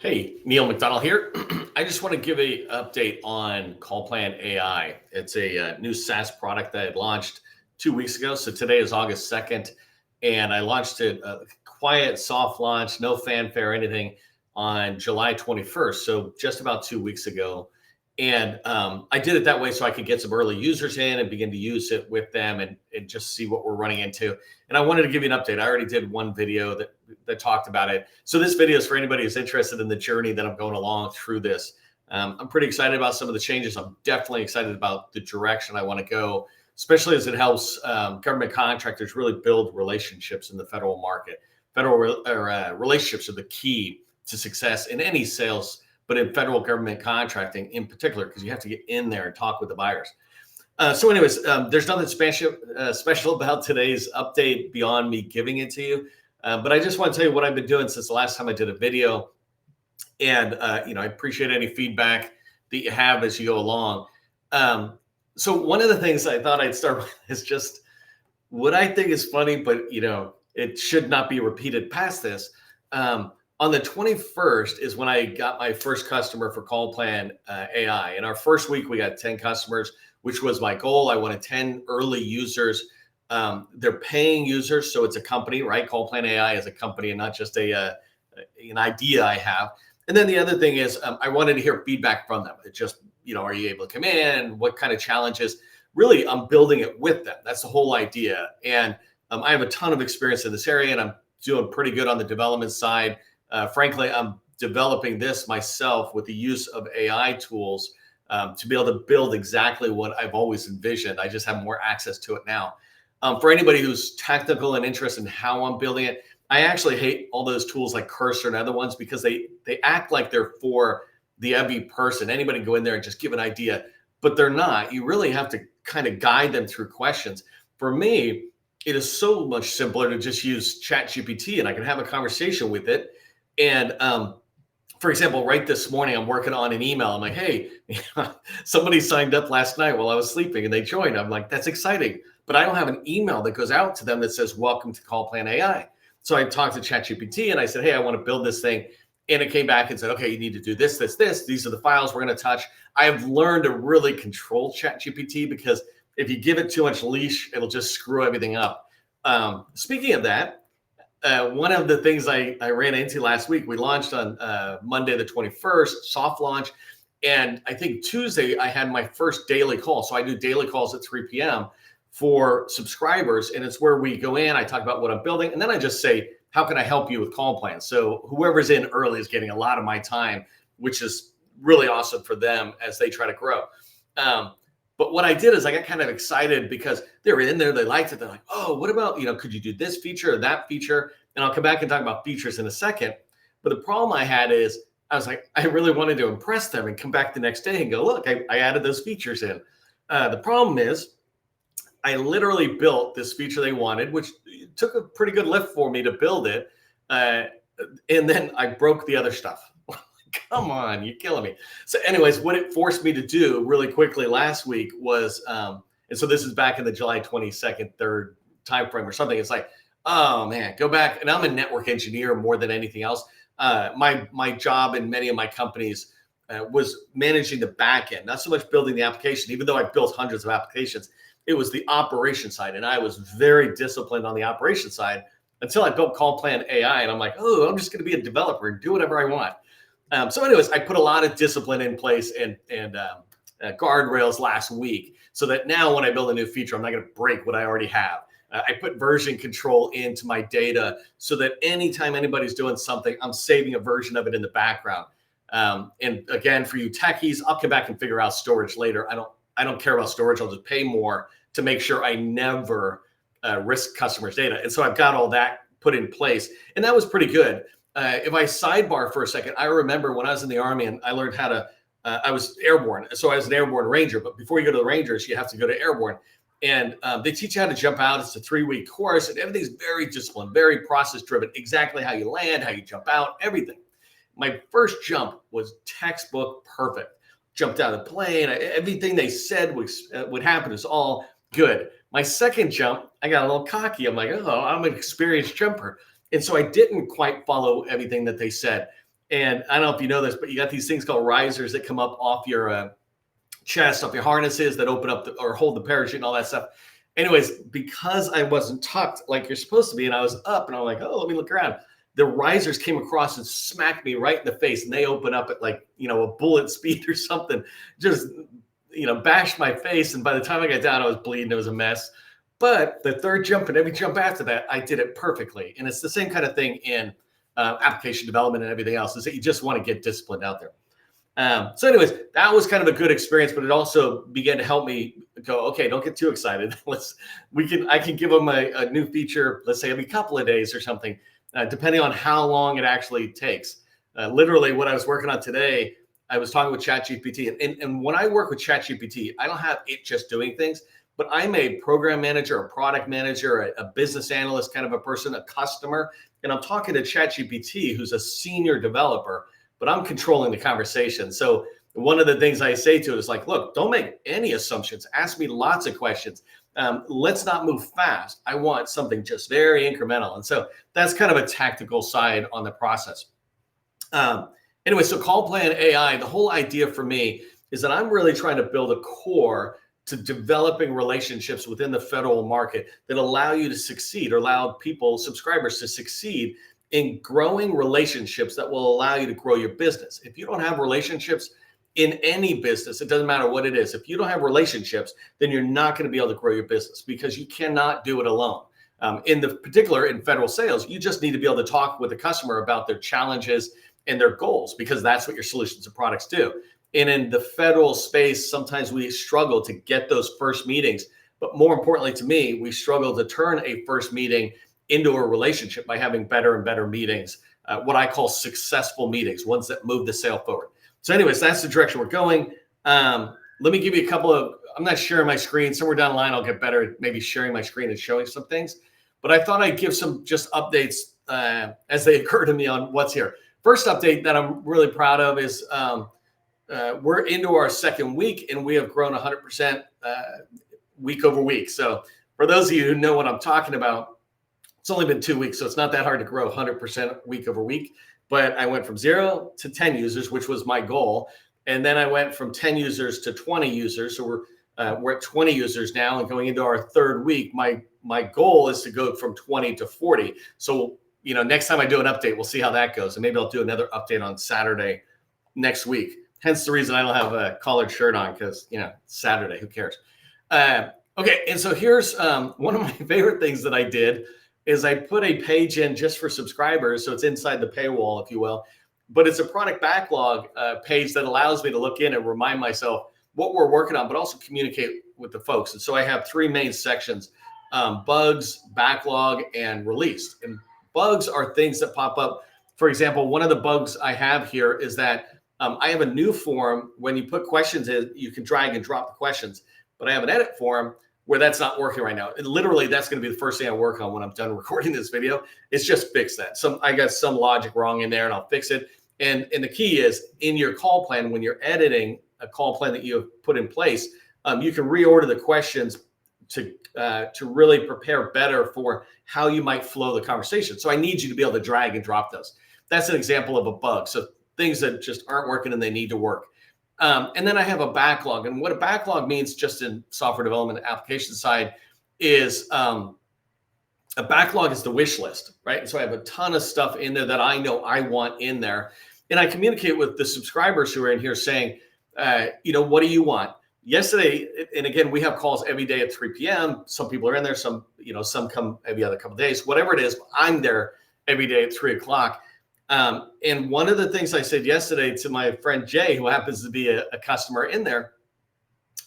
Hey, Neil McDonald here. I just want to give a update on CallPlan.AI. It's a new SaaS product that I launched 2 weeks ago. So today is August 2nd, and I launched it quiet, soft launch, no fanfare, anything on July 21st. So just about 2 weeks ago. And I did it that way so I could get some early users in and begin to use it with them and just see what we're running into. And I wanted to give you an update. I already did one video that talked about it. So this video is for anybody who's interested in the journey that I'm going along through this. I'm pretty excited about some of the changes. I'm definitely excited about the direction I want to go, especially as it helps government contractors really build relationships in the federal market. Federal relationships are the key to success in any sales, but in federal government contracting in particular, because you have to get in there and talk with the buyers. So anyways, there's nothing special about today's update beyond me giving it to you. But I just want to tell you what I've been doing since the last time I did a video. And, I appreciate any feedback that you have as you go along. So one of the things I thought I'd start with is just what I think is funny, but, it should not be repeated past this. On the 21st is when I got my first customer for CallPlan.AI. In our first week, we got 10 customers, which was my goal. I wanted 10 early users. They're paying users, so it's a company, right? CallPlan.AI is a company and not just an idea I have. And then the other thing is I wanted to hear feedback from them. It just, are you able to come in? What kind of challenges? Really, I'm building it with them. That's the whole idea. And I have a ton of experience in this area, and I'm doing pretty good on the development side. Frankly, I'm developing this myself with the use of AI tools to be able to build exactly what I've always envisioned. I just have more access to it now. For anybody who's technical and interested in how I'm building it, I actually hate all those tools like Cursor and other ones because they act like they're for the every person. Anybody can go in there and just give an idea, but they're not. You really have to kind of guide them through questions. For me, it is so much simpler to just use ChatGPT and I can have a conversation with it. And for example, right this morning, I'm working on an email. I'm like, hey, somebody signed up last night while I was sleeping and they joined. I'm like, that's exciting. But I don't have an email that goes out to them that says, welcome to CallPlan.AI. So I talked to ChatGPT and I said, hey, I want to build this thing. And it came back and said, okay, you need to do this, this, this. These are the files we're going to touch. I've learned to really control ChatGPT because if you give it too much leash, it'll just screw everything up. Speaking of that, one of the things I ran into last week, we launched on Monday, the 21st, soft launch. And I think Tuesday, I had my first daily call. So I do daily calls at 3 p.m. for subscribers. And it's where we go in, I talk about what I'm building. And then I just say, how can I help you with CallPlan? So whoever's in early is getting a lot of my time, which is really awesome for them as they try to grow. But what I did is I got kind of excited because they were in there, they liked it. They're like, oh, what about, could you do this feature or that feature? And I'll come back and talk about features in a second. But the problem I had is I was like, I really wanted to impress them and come back the next day and go, look, I added those features in. The problem is I literally built this feature they wanted, which took a pretty good lift for me to build it. And then I broke the other stuff. Come on, you're killing me. So anyways, what it forced me to do really quickly last week was, and so this is back in the July 22nd, 3rd timeframe or something. It's like, oh man, go back. And I'm a network engineer more than anything else. My job in many of my companies was managing the back end, not so much building the application, even though I built hundreds of applications. It was the operation side. And I was very disciplined on the operation side until I built CallPlan.AI. And I'm like, oh, I'm just going to be a developer and do whatever I want. So anyways, I put a lot of discipline in place and guardrails last week so that now when I build a new feature, I'm not going to break what I already have. I put version control into my data so that anytime anybody's doing something, I'm saving a version of it in the background. And again, for you techies, I'll come back and figure out storage later. I don't care about storage. I'll just pay more to make sure I never risk customers' data. And so I've got all that put in place. And that was pretty good. If I sidebar for a second, I remember when I was in the Army and I learned how to, I was airborne. So I was an airborne ranger, but before you go to the Rangers, you have to go to airborne. And they teach you how to jump out. It's a 3-week course and everything's very disciplined, very process driven, exactly how you land, how you jump out, everything. My first jump was textbook perfect. Jumped out of the plane. Everything they said would happen is all good. My second jump, I got a little cocky. I'm like, oh, I'm an experienced jumper. And so I didn't quite follow everything that they said. And I don't know if you know this, but you got these things called risers that come up off your chest, off your harnesses that open up or hold the parachute and all that stuff. Anyways, because I wasn't tucked like you're supposed to be, and I was up, and I'm like, oh, let me look around. The risers came across and smacked me right in the face, and they open up at like, a bullet speed or something. Just, bashed my face. And by the time I got down, I was bleeding. It was a mess. But the third jump and every jump after that, I did it perfectly. And it's the same kind of thing in application development and everything else, is that you just want to get disciplined out there. So anyways, that was kind of a good experience, but it also began to help me go, okay, don't get too excited. I can give them a new feature, let's say every couple of days or something, depending on how long it actually takes. Literally what I was working on today, I was talking with ChatGPT, and when I work with ChatGPT, I don't have it just doing things, but I'm a program manager, a product manager, a business analyst kind of a person, a customer, and I'm talking to ChatGPT, who's a senior developer, but I'm controlling the conversation. So one of the things I say to it is like, look, don't make any assumptions. Ask me lots of questions. Let's not move fast. I want something just very incremental. And so that's kind of a tactical side on the process. Anyway, so CallPlan.AI, the whole idea for me is that I'm really trying to build a core to developing relationships within the federal market that allow you to succeed, or allow people, subscribers, to succeed in growing relationships that will allow you to grow your business. If you don't have relationships in any business, it doesn't matter what it is. If you don't have relationships, then you're not going to be able to grow your business, because you cannot do it alone. In federal sales, you just need to be able to talk with the customer about their challenges and their goals, because that's what your solutions and products do. And in the federal space, sometimes we struggle to get those first meetings. But more importantly to me, we struggle to turn a first meeting into a relationship by having better and better meetings, what I call successful meetings, ones that move the sale forward. So anyways, that's the direction we're going. Let me give you a couple of, I'm not sharing my screen. Somewhere down the line, I'll get better at maybe sharing my screen and showing some things. But I thought I'd give some just updates as they occur to me on what's here. First update that I'm really proud of is we're into our second week, and we have grown 100% week over week. So for those of you who know what I'm talking about, it's only been 2 weeks, so it's not that hard to grow 100% week over week. But I went from 0 to 10 users, which was my goal. And then I went from 10 users to 20 users. So we're at 20 users now, and going into our third week, my goal is to go from 20 to 40. So, next time I do an update, we'll see how that goes. And maybe I'll do another update on Saturday next week. Hence the reason I don't have a collared shirt on, because, Saturday, who cares? Okay, and so here's one of my favorite things that I did is I put a page in just for subscribers. So it's inside the paywall, if you will, but it's a product backlog page that allows me to look in and remind myself what we're working on, but also communicate with the folks. And so I have 3 main sections: bugs, backlog, and released. And bugs are things that pop up. For example, one of the bugs I have here is that I have a new form. When you put questions in, you can drag and drop the questions, but I have an edit form where that's not working right now. And literally, that's going to be the first thing I work on when I'm done recording this video. It's just fix that. I got some logic wrong in there, and I'll fix it. And the key is, in your call plan, when you're editing a call plan that you have put in place, you can reorder the questions to really prepare better for how you might flow the conversation. So I need you to be able to drag and drop those. That's an example of a bug. So things that just aren't working and they need to work. And then I have a backlog. And what a backlog means, just in software development application side, is a backlog is the wish list, right? And so I have a ton of stuff in there that I know I want in there. And I communicate with the subscribers who are in here saying, what do you want? Yesterday, and again, we have calls every day at 3 p.m. Some people are in there, some come every other couple of days, whatever it is. I'm there every day at 3 o'clock. And one of the things I said yesterday to my friend Jay, who happens to be a customer in there,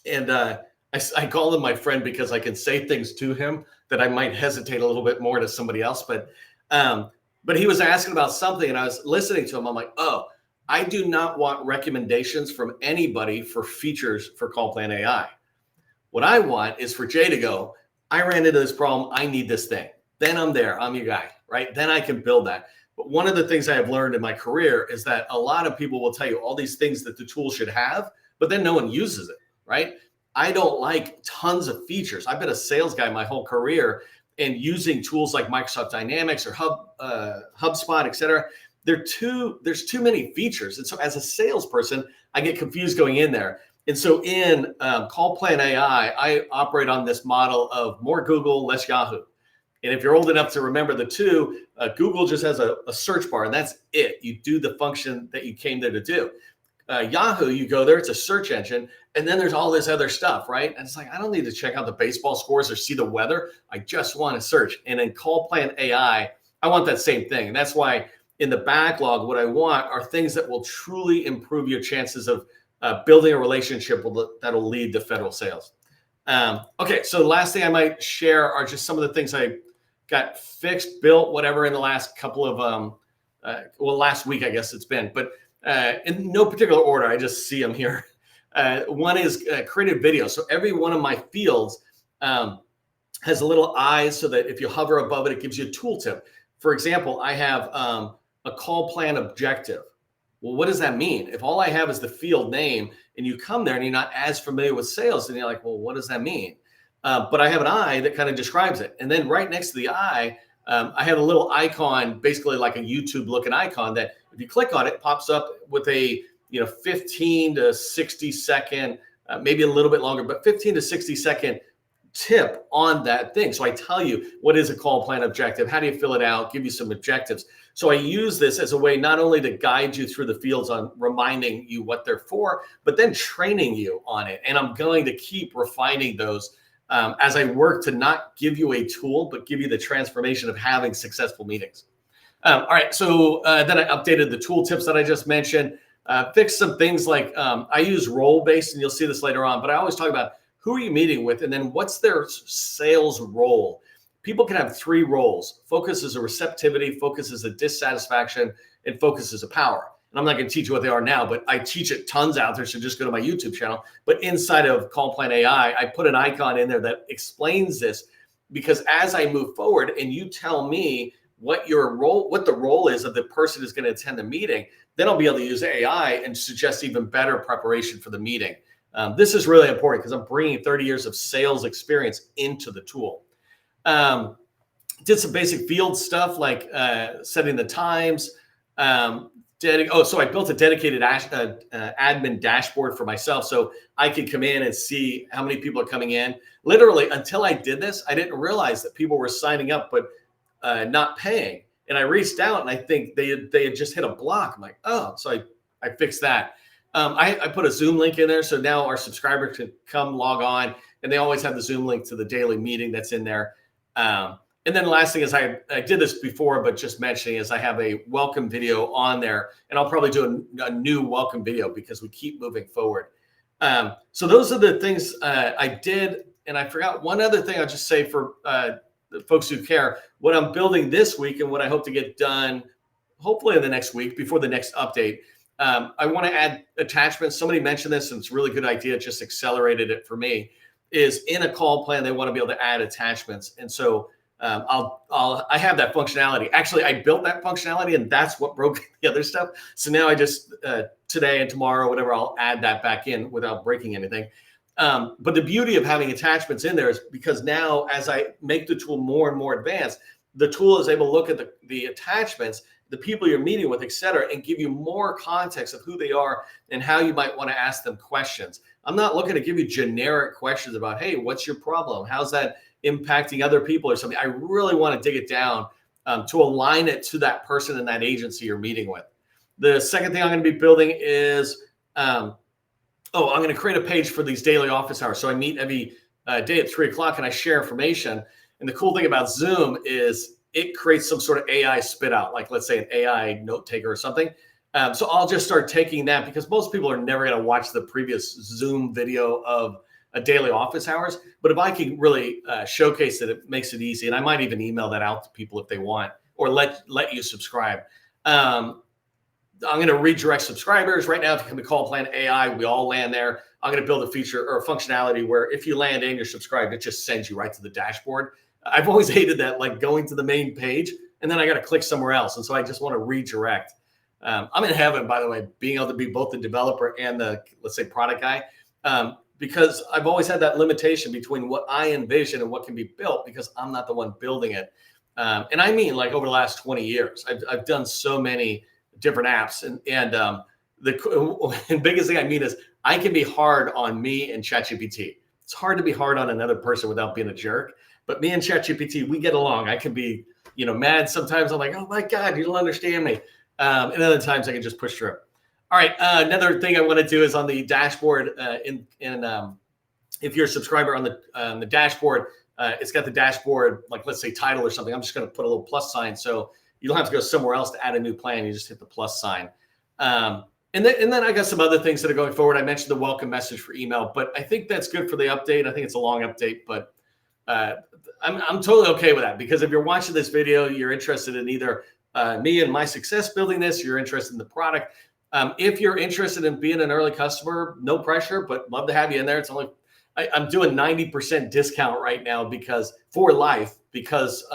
and I call him my friend because I can say things to him that I might hesitate a little bit more to somebody else. But he was asking about something, and I was listening to him. I'm like, oh, I do not want recommendations from anybody for features for CallPlan.AI. What I want is for Jay to go, I ran into this problem. I need this thing. Then I'm there. I'm your guy, right? Then I can build that. But one of the things I have learned in my career is that a lot of people will tell you all these things that the tool should have, but then no one uses it, right? I don't like tons of features. I've been a sales guy my whole career, and using tools like Microsoft Dynamics or HubSpot, et cetera, there's too many features. And so as a salesperson, I get confused going in there. And so in CallPlan.AI, I operate on this model of more Google, less Yahoo. And if you're old enough to remember the two, Google just has a search bar, and that's it. You do the function that you came there to do. Yahoo, you go there, it's a search engine, and then there's all this other stuff, right? And it's like, I don't need to check out the baseball scores or see the weather. I just want to search. And in CallPlan.AI, I want that same thing. And that's why in the backlog, what I want are things that will truly improve your chances of building a relationship that'll lead to federal sales. Okay, so the last thing I might share are just some of the things I got fixed, built, whatever, in the last couple of, last week, I guess it's been. But in no particular order, I just see them here. One is creative video. So every one of my fields has a little eye so that if you hover above it, it gives you a tooltip. For example, I have a call plan objective. Well, what does that mean? If all I have is the field name and you come there and you're not as familiar with sales, then you're like, well, what does that mean? But I have an eye that kind of describes it. And then right next to the eye, I have a little icon, basically like a YouTube looking icon that if you click on it, it pops up with a 15 to 60 second, maybe a little bit longer, but 15 to 60 second tip on that thing. So I tell you, what is a call plan objective? How do you fill it out? Give you some objectives. So I use this as a way not only to guide you through the fields on reminding you what they're for, but then training you on it. And I'm going to keep refining those as I work to not give you a tool, but give you the transformation of having successful meetings. All right, so then I updated the tooltips that I just mentioned, fixed some things like I use role-based, and you'll see this later on, but I always talk about who are you meeting with, and then what's their sales role. People can have three roles. Focus is a receptivity, focus is a dissatisfaction, and focus is a power. And I'm not going to teach you what they are now, but I teach it tons out there, so just go to my YouTube channel. But inside of CallPlan.AI, I put an icon in there that explains this, because as I move forward and you tell me what your role, what the role is of the person who's going to attend the meeting, then I'll be able to use AI and suggest even better preparation for the meeting. This is really important because I'm bringing 30 years of sales experience into the tool. Did some basic field stuff like setting the times. So I built a dedicated admin dashboard for myself so I could come in and see how many people are coming in. Literally, until I did this, I didn't realize that people were signing up but not paying. And I reached out and I think they had just hit a block. I'm like, oh, so I fixed that. I put a Zoom link in there, so now our subscribers can come log on, and they always have the Zoom link to the daily meeting that's in there. And then the last thing is I did this before, but just mentioning is I have a welcome video on there, and I'll probably do a new welcome video because we keep moving forward. So those are the things I did, and I forgot one other thing I'll just say for the folks who care. What I'm building this week and what I hope to get done, hopefully in the next week before the next update, I want to add attachments. Somebody mentioned this, and it's a really good idea. It just accelerated it for me. Is in a call plan, they want to be able to add attachments, and so I have that functionality. Actually, I built that functionality, and that's what broke the other stuff. So now I just today and tomorrow, whatever, I'll add that back in without breaking anything. But the beauty of having attachments in there is because now, as I make the tool more and more advanced, the tool is able to look at the attachments, the people you're meeting with, et cetera, and give you more context of who they are and how you might want to ask them questions. I'm not looking to give you generic questions about, hey, what's your problem? How's that impacting other people or something? I really want to dig it down to align it to that person and that agency you're meeting with. The second thing I'm going to be building is, I'm going to create a page for these daily office hours. So I meet every day at 3:00 and I share information. And the cool thing about Zoom is it creates some sort of AI spit out, like let's say an AI note taker or something. So I'll just start taking that because most people are never going to watch the previous Zoom video of a daily office hours. But if I can really showcase it, it makes it easy. And I might even email that out to people if they want, or let you subscribe. I'm going to redirect subscribers right now to come to CallPlan.AI. We all land there. I'm going to build a feature or a functionality where if you land and you're subscribed, it just sends you right to the dashboard. I've always hated that, like going to the main page and then I got to click somewhere else. And so I just want to redirect. I'm in heaven, by the way, being able to be both the developer and the, let's say, product guy, because I've always had that limitation between what I envision and what can be built because I'm not the one building it. And I mean, like over the last 20 years, I've done so many different apps. The biggest thing I mean is I can be hard on me and ChatGPT. It's hard to be hard on another person without being a jerk. But me and ChatGPT, we get along. I can be, mad sometimes. I'm like, oh my God, you don't understand me. And other times I can just push through. All right. Another thing I want to do is on the dashboard. If you're a subscriber on the dashboard, it's got the dashboard, like let's say title or something. I'm just going to put a little plus sign, so you don't have to go somewhere else to add a new plan. You just hit the plus sign. And then I got some other things that are going forward. I mentioned the welcome message for email, but I think that's good for the update. I think it's a long update, but I'm totally okay with that, because if you're watching this video, you're interested in either me and my success building this, you're interested in the product. If you're interested in being an early customer, no pressure, but love to have you in there. It's only I'm doing 90% discount right now for life, because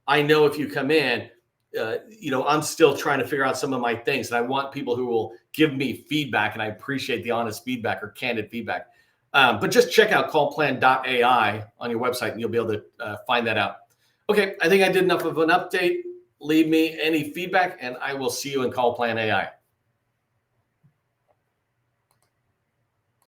I know if you come in, I'm still trying to figure out some of my things, and I want people who will give me feedback, and I appreciate the honest feedback or candid feedback. But just check out CallPlan.AI on your website, and you'll be able to find that out. Okay, I think I did enough of an update. Leave me any feedback, and I will see you in CallPlan.AI.